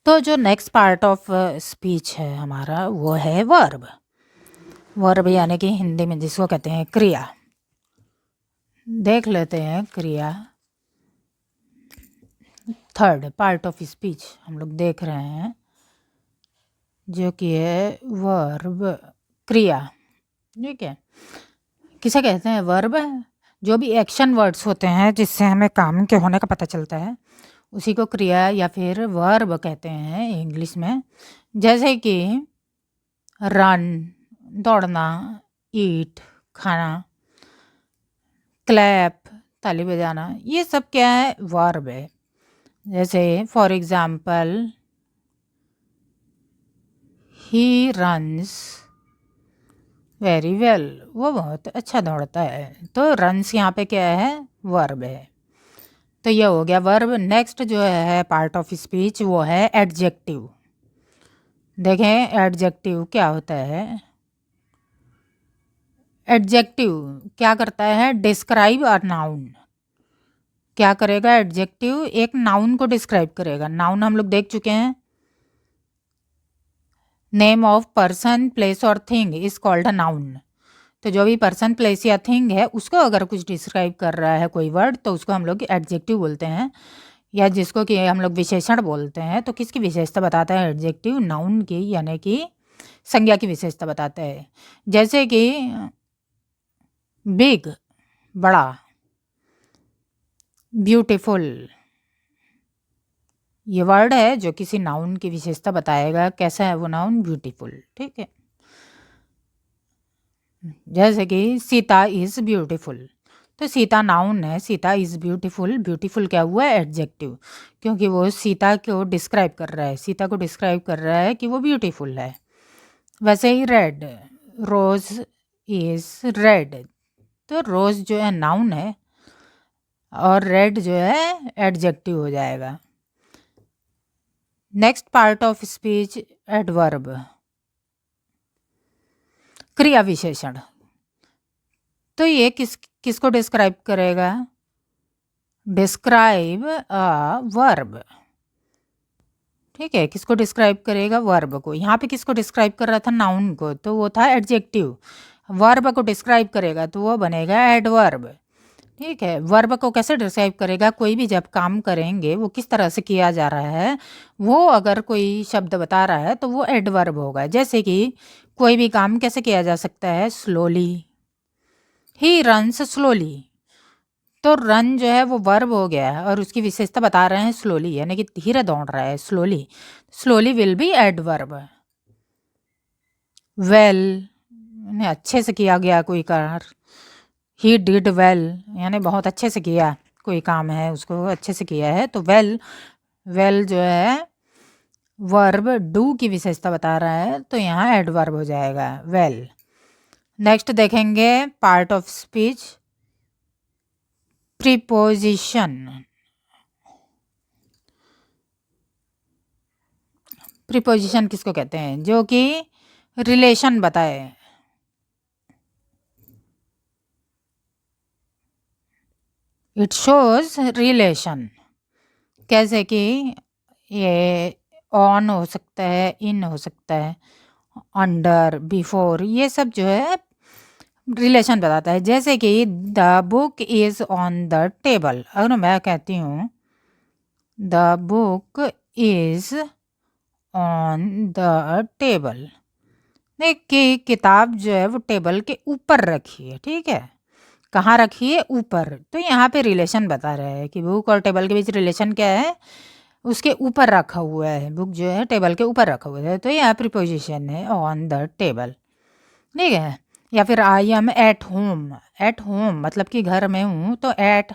तो जो next part of speech है हमारा वो है वर्ब। वर्ब यानी कि हिंदी में जिसको कहते हैं क्रिया। देख लेते हैं क्रिया। थर्ड पार्ट ऑफ स्पीच हम लोग देख रहे हैं जो कि है वर्ब, क्रिया। ठीक है, किसे कहते हैं? वर्ब। जो भी एक्शन वर्ड्स होते हैं जिससे हमें काम के होने का पता चलता है उसी को क्रिया या फिर वर्ब कहते हैं इंग्लिश में। जैसे कि रन, दौड़ना, ईट, खाना, क्लैप, ताली बजाना, ये सब क्या है? वर्ब है। जैसे for example he runs very well, वो बहुत अच्छा दौड़ता है। तो रन्स यहाँ पे क्या है? वर्ब है। तो ये हो गया वर्ब। नेक्स्ट जो है पार्ट ऑफ स्पीच वो है एडजेक्टिव। देखें एडजेक्टिव क्या होता है। एडजेक्टिव क्या करता है? Describe a noun. क्या करेगा एडजेक्टिव? एक नाउन को डिस्क्राइब करेगा। नाउन हम लोग देख चुके हैं, नेम ऑफ पर्सन, प्लेस और thing is called a noun. तो जो भी पर्सन, प्लेस या थिंग है उसको अगर कुछ डिस्क्राइब कर रहा है कोई वर्ड तो उसको हम लोग एडजेक्टिव बोलते हैं, या जिसको कि हम लोग विशेषण बोलते हैं। तो किसकी विशेषता बताता है एडजेक्टिव? नाउन की, यानी कि संज्ञा की विशेषता बताता है। जैसे कि बिग, बड़ा, ब्यूटीफुल, ये वर्ड है जो किसी नाउन की विशेषता बताएगा। कैसा है वो नाउन? ब्यूटीफुल। ठीक है, जैसे कि सीता इज ब्यूटीफुल। तो सीता नाउन है, सीता इज ब्यूटीफुल। ब्यूटीफुल क्या हुआ? एडजेक्टिव, क्योंकि वो सीता को डिस्क्राइब कर रहा है, सीता को डिस्क्राइब कर रहा है कि वो ब्यूटीफुल है। वैसे ही रेड, रोज इज रेड। तो रोज जो है नाउन है और रेड जो है एडजेक्टिव हो जाएगा। Next part of speech adverb, क्रिया विशेषण। तो ये किसको डिस्क्राइब करेगा? Describe a verb. ठीक है, किसको डिस्क्राइब करेगा? वर्ब को। यहाँ पे किसको डिस्क्राइब कर रहा था? नाउन को, तो वो था एडजेक्टिव। वर्ब को डिस्क्राइब करेगा तो वो बनेगा एडवर्ब। ठीक है, वर्ब को कैसे डिस्क्राइब करेगा? कोई भी जब काम करेंगे वो किस तरह से किया जा रहा है, वो अगर कोई शब्द बता रहा है तो वो एडवर्ब होगा। जैसे कि कोई भी काम कैसे किया जा सकता है? Slowly, he runs slowly. तो रन जो है वो वर्ब हो गया है और उसकी विशेषता बता रहे हैं स्लोली, यानी कि धीरे दौड़ रहा है, slowly. Slowly will be adverb. Well, अच्छे से किया गया कोई कार्य। ही डिड वेल, यानी बहुत अच्छे से किया कोई काम है, उसको अच्छे से किया है। तो वेल, वेल जो है वर्ब डू की विशेषता बता रहा है, तो यहाँ एडवर्ब हो जाएगा वेल। नेक्स्ट देखेंगे part of speech preposition. Preposition किसको कहते हैं? जो कि रिलेशन बताए। It shows relation. कैसे कि ये ऑन हो सकता है, इन हो सकता है, अंडर, बिफोर, ये सब जो है रिलेशन बताता है। जैसे कि the book is on the table, अगर मैं कहती हूँ the book is on the table, देखिए किताब जो है वो टेबल के ऊपर रखी है। ठीक है, कहाँ रखी है? ऊपर। तो यहाँ पे रिलेशन बता रहा है कि बुक और टेबल के बीच रिलेशन क्या है? उसके ऊपर रखा हुआ है, बुक जो है टेबल के ऊपर रखा हुआ है। तो यहाँ प्रीपोजिशन है ऑन द टेबल। ठीक है, या फिर I am at home. At home मतलब कि घर में हूँ, तो एट